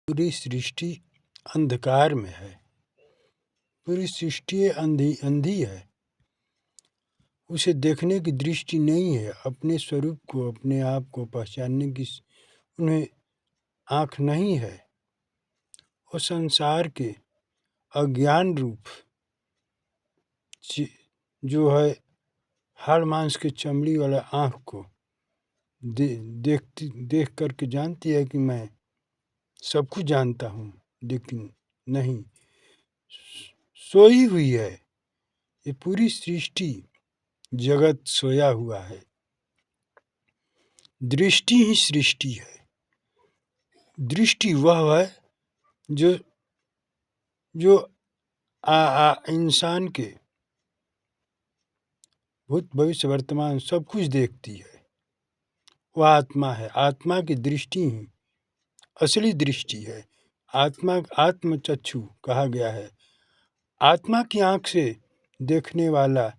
पूरी सृष्टि अंधकार में है। पूरी सृष्टि अंधी है। उसे देखने की दृष्टि नहीं है। अपने स्वरूप को, अपने आप को पहचानने की उन्हें आँख नहीं है। वो संसार के अज्ञान रूप जो है हाड़ मांस के चमड़ी वाला आँख को देख करके जानती है कि मैं सब कुछ जानता हूँ, लेकिन नहीं, सोई हुई है। ये पूरी सृष्टि जगत सोया हुआ है। दृष्टि ही सृष्टि है। दृष्टि वह है जो इंसान के भूत भविष्य वर्तमान सब कुछ देखती है। वह आत्मा है। आत्मा की दृष्टि ही असली दृष्टि है। आत्मचक्षु कहा गया है। आत्मा की आँख से देखने वाला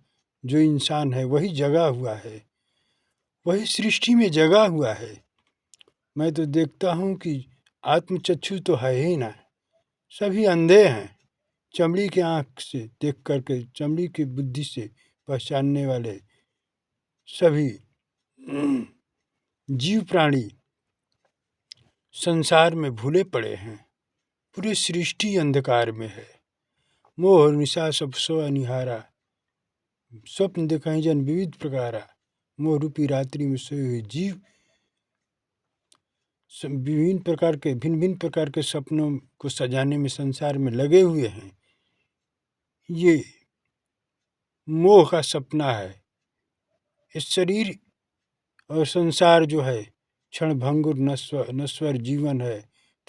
जो इंसान है वही जगा हुआ है, वही सृष्टि में जगा हुआ है। मैं तो देखता हूँ कि आत्मचक्षु तो है ही ना, सभी अंधे हैं। चमड़ी के आँख से देख करके, चमड़ी की बुद्धि से पहचानने वाले सभी जीव प्राणी संसार में भूले पड़े हैं। पूरी सृष्टि अंधकार में है। मोह और निशा सब सो अनिहारा, स्वप्न दिखाई जन विविध प्रकारा। मोह रूपी रात्रि में सोए हुए जीव भिन्न भिन्न प्रकार के सपनों को सजाने में संसार में लगे हुए हैं। ये मोह का सपना है। इस शरीर और संसार जो है क्षण भंगुर नश्वर जीवन है,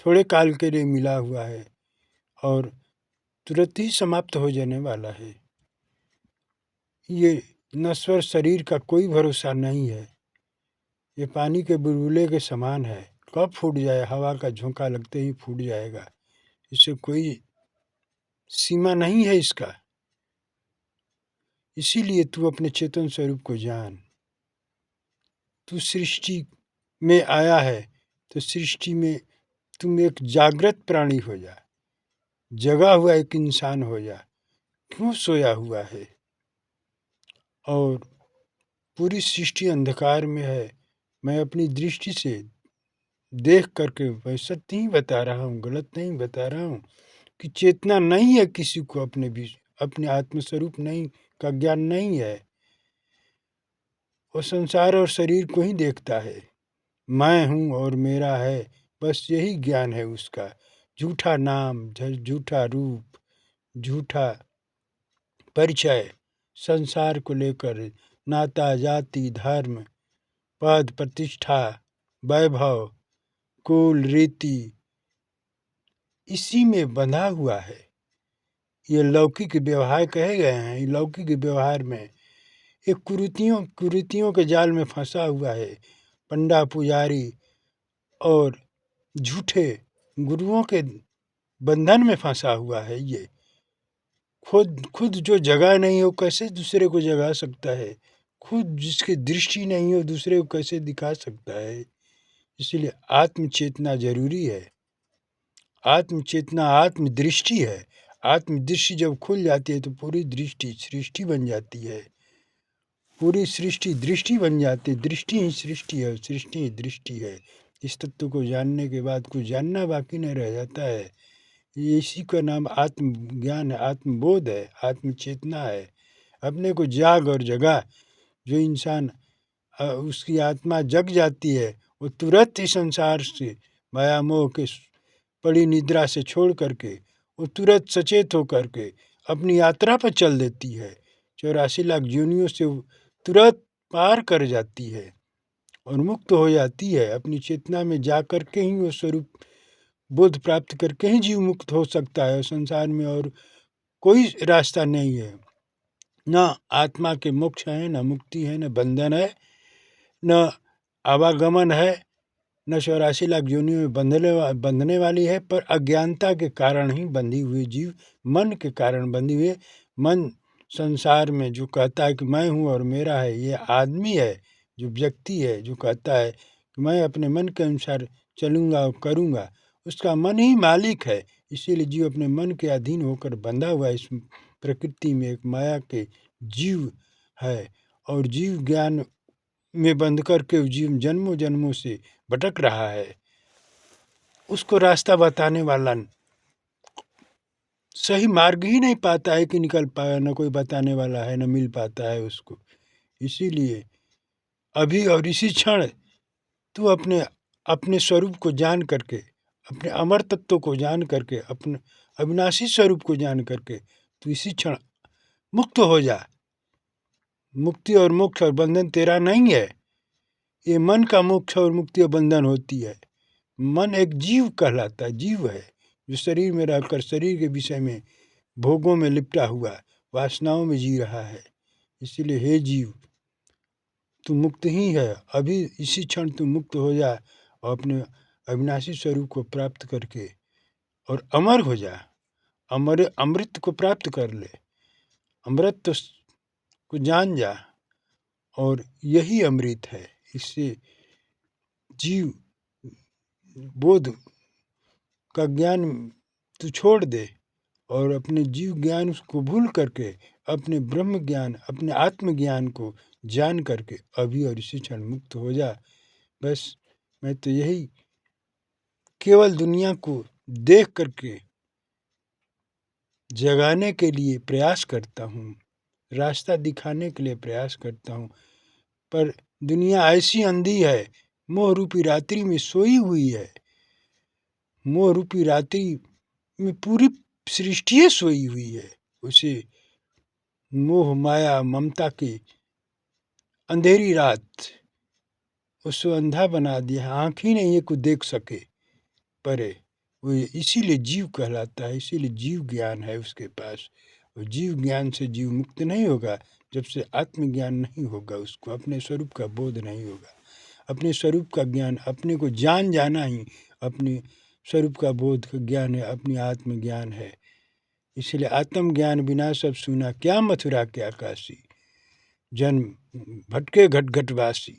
थोड़े काल के लिए मिला हुआ है और तुरंत ही समाप्त हो जाने वाला है। ये नश्वर शरीर का कोई भरोसा नहीं है। ये पानी के बुलबुले के समान है, कब फूट जाए, हवा का झोंका लगते ही फूट जाएगा। इससे कोई सीमा नहीं है इसका। इसीलिए तू अपने चेतन स्वरूप को जान। तू सृष्टि में आया है तो सृष्टि में तुम एक जागृत प्राणी हो जा, जगा हुआ एक इंसान हो जा। क्यों सोया हुआ है? और पूरी सृष्टि अंधकार में है। मैं अपनी दृष्टि से देख करके मैं सत्य ही बता रहा हूँ, गलत नहीं बता रहा हूँ कि चेतना नहीं है किसी को, अपने आत्मस्वरूप नहीं का ज्ञान नहीं है। वो संसार और शरीर को ही देखता है। मैं हूँ और मेरा है, बस यही ज्ञान है उसका। झूठा नाम, झूठा रूप, झूठा परिचय, संसार को लेकर नाता, जाति, धर्म, पद, प्रतिष्ठा, वैभव, कुल, रीति, इसी में बंधा हुआ है। ये लौकिक व्यवहार कहे गए हैं। लौकिक व्यवहार में एक कुरीतियों के जाल में फंसा हुआ है। पंडा, पुजारी और झूठे गुरुओं के बंधन में फंसा हुआ है। ये खुद जो जगा नहीं हो कैसे दूसरे को जगा सकता है? खुद जिसकी दृष्टि नहीं हो दूसरे को कैसे दिखा सकता है? इसलिए आत्मचेतना जरूरी है। आत्मचेतना आत्मदृष्टि है। आत्मदृष्टि जब खुल जाती है तो पूरी दृष्टि सृष्टि बन जाती है। पूरी सृष्टि दृष्टि बन जाती है। दृष्टि ही सृष्टि है, सृष्टि ही दृष्टि है। इस तत्व को जानने के बाद कुछ जानना बाकी नहीं रह जाता है। इसी का नाम आत्मज्ञान है, आत्मबोध है, आत्मचेतना है। अपने को जाग और जगा। जो इंसान उसकी आत्मा जग जाती है वो तुरंत ही संसार से माया मोह के बड़ी निद्रा से छोड़ करके वो तुरंत सचेत होकर के अपनी यात्रा पर चल देती है। 84 लाख योनियों से तुरंत पार कर जाती है और मुक्त हो जाती है। अपनी चेतना में जा कर के ही वो स्वरूप बोध प्राप्त करके ही जीव मुक्त हो सकता है। संसार में और कोई रास्ता नहीं है। न आत्मा के मोक्ष है, न मुक्ति है, न बंधन है, न आवागमन है, न 84 लाख योनियों में बंधने वाली है। पर अज्ञानता के कारण ही बंधी हुई जीव, मन के कारण बंधी हुई। मन संसार में जो कहता है कि मैं हूँ और मेरा है, ये आदमी है, जो व्यक्ति है, जो कहता है कि मैं अपने मन के अनुसार चलूँगा और करूँगा, उसका मन ही मालिक है। इसीलिए जीव अपने मन के अधीन होकर बंधा हुआ इस प्रकृति में एक माया के जीव है, और जीव ज्ञान में बंध करके जीव जन्मों जन्मों से भटक रहा है। उसको रास्ता बताने वाला सही मार्ग ही नहीं पाता है कि निकल पाए, न कोई बताने वाला है, न मिल पाता है उसको। इसीलिए अभी और इसी क्षण तू अपने अपने स्वरूप को जान करके, अपने अमर तत्व को जान करके, अपने अविनाशी स्वरूप को जान करके तू इसी क्षण मुक्त हो जा। मुक्ति और मोक्ष और बंधन तेरा नहीं है, ये मन का मोक्ष और मुक्ति और बंधन होती है। मन एक जीव कहलाता है, जीव है जो शरीर में रहकर शरीर के विषय में भोगों में लिपटा हुआ वासनाओं में जी रहा है। इसीलिए हे जीव, तू मुक्त ही है। अभी इसी क्षण तू मुक्त हो जा और अपने अविनाशी स्वरूप को प्राप्त करके और अमर हो जा। अमृत को प्राप्त कर ले, अमृत को जान जा, और यही अमृत है। इससे जीव बोध का ज्ञान तू छोड़ दे और अपने जीव ज्ञान को भूल करके अपने ब्रह्म ज्ञान, अपने आत्मज्ञान को जान करके अभी और इसी क्षण मुक्त हो जा। बस मैं तो यही केवल दुनिया को देख करके जगाने के लिए प्रयास करता हूँ, रास्ता दिखाने के लिए प्रयास करता हूँ, पर दुनिया ऐसी अंधी है, मोह रूपी रात्रि में सोई हुई है। मोह रूपी रात्रि में पूरी सृष्टि सोई हुई है। उसे मोह माया ममता की अंधेरी रात उसको अंधा बना दिया, आँख ही नहीं है को देख सके। पर वो इसीलिए जीव कहलाता है, इसीलिए जीव ज्ञान है उसके पास। और जीव ज्ञान से जीव मुक्त नहीं होगा जब से आत्मज्ञान नहीं होगा, उसको अपने स्वरूप का बोध नहीं होगा। अपने स्वरूप का ज्ञान, अपने को जान जाना ही अपने स्वरूप का बोध का ज्ञान है, अपनी आत्मज्ञान है। इसलिए आत्मज्ञान बिना सब सुना, क्या मथुरा क्या काशी, जन्म भटके घट घटवासी।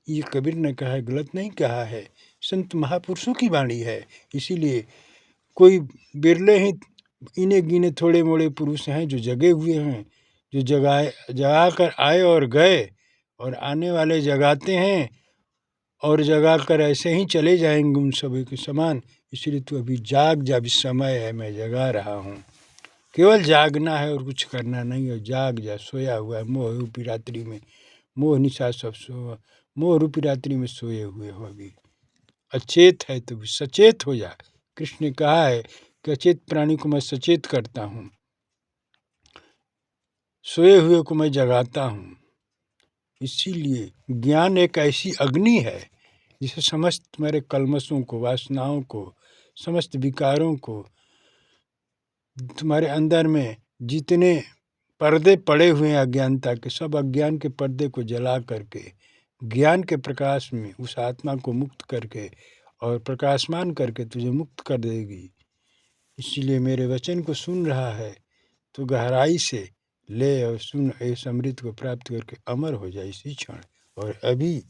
ये कबीर ने कहा है, गलत नहीं कहा है, संत महापुरुषों की वाणी है। इसीलिए कोई बिरले ही इन्हें गिने थोड़े मोड़े पुरुष हैं जो जगे हुए हैं, जो जगा कर आए और गए, और आने वाले जगाते हैं और जगा कर ऐसे ही चले जाएंगे उन सभी के समान। इसलिए तू अभी जाग जा, अभी समय है, मैं जगा रहा हूँ। केवल जागना है और कुछ करना नहीं है। जाग जा, सोया हुआ है मोह रूपी रात्रि में, मोह निशा सब मोह रूपी रात्रि में सोए हुए हो। अभी अचेत है तो भी सचेत हो जा। कृष्ण ने कहा है कि अचेत प्राणी को मैं सचेत करता हूँ, सोए हुए को मैं जगाता हूँ। इसीलिए ज्ञान एक ऐसी अग्नि है जिसे समस्त तुम्हारे कल्मशों को, वासनाओं को, समस्त विकारों को, तुम्हारे अंदर में जितने पर्दे पड़े हुए हैं अज्ञानता के, सब अज्ञान के पर्दे को जला करके ज्ञान के प्रकाश में उस आत्मा को मुक्त करके और प्रकाशमान करके तुझे मुक्त कर देगी। इसीलिए मेरे वचन को सुन रहा है तो गहराई से ले और सुन, इस अमृत को प्राप्त करके अमर हो जाए इसी क्षण और अभी।